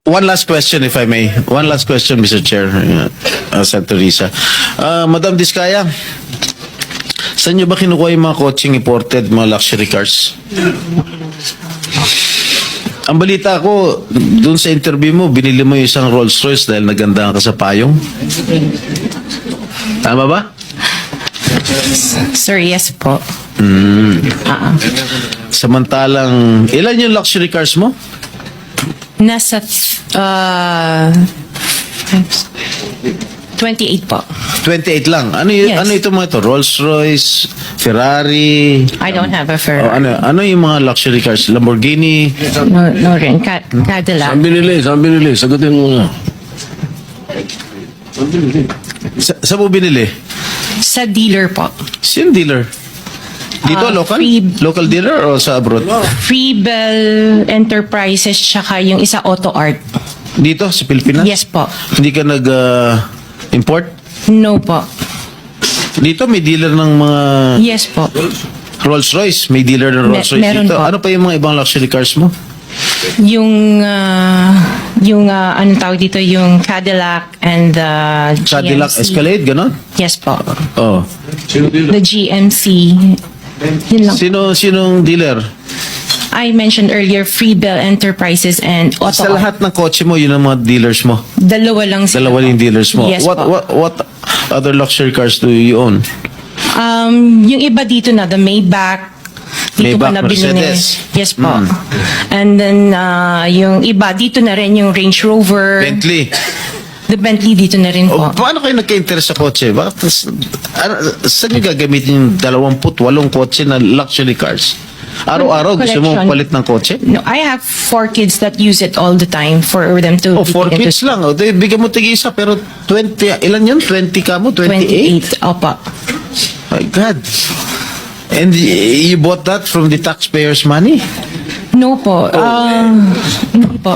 One last question, if I may. One last question, Mr. Chair, Senator Risa. Madam Diskaya, saan nyo ba kinukuha yung mga coaching imported, mga luxury cars? Ang balita ko, dun sa interview mo, binili mo yung isang Rolls Royce dahil nagandahan ka sa payong. Tama ba? Sir, yes po. Samantalang, ilan yung luxury cars mo? Nasa 28 po. 28 lang. Yes. Ano ito mga ito? Rolls Royce, Ferrari. I don't have a Oh, Ferrari. ano yung mga luxury cars? Lamborghini. No rin. Cadillac. Saan binili? Sagutin mo na. Sa mo binili? Sa dealer po. Sino dealer? Dito, local? Local dealer o sa abroad? Freebell Enterprises tsaka yung isa Auto Art. Dito, sa Pilipinas? Yes po. Hindi ka nag-import? No po. Dito, may dealer ng mga Yes po. Rolls Royce. May dealer ng Rolls Royce meron dito. po. Ano pa yung mga ibang luxury cars mo? Yung anong tawag dito, yung Cadillac and the GMC. Cadillac Escalade, ganon? Yes po. Oh. The GMC. Yun lang. Sinong dealer? I mentioned earlier Freebell Enterprises and Auto Sa Art. lahat ng kotse mo, yun ang mga dealers mo. Dalawa lang sila. Dalawa yung dealers mo. Yes what, po. what other luxury cars do you own? Yung iba dito na, the Maybach. Dito Maybach, ko na binili. Mercedes. Yes po. And then, yung iba, dito na rin yung Range Rover. Bentley. The Bentley dito na rin O, po. paano kayo nagka-interest sa kotse? Bakit, saan nyo gagamitin yung 28 kotse na luxury cars? Araw-araw gusto mo Collection. palit ng kotse? No, I have 4 kids that use it all the time for them to... Oh, 4 kids lang. O, bigyan mo tig-isa, pero 20, ilan yun? 20 ka mo? 28? 28. Opo. My God. And you bought that from the taxpayers' money? No po. Hindi po.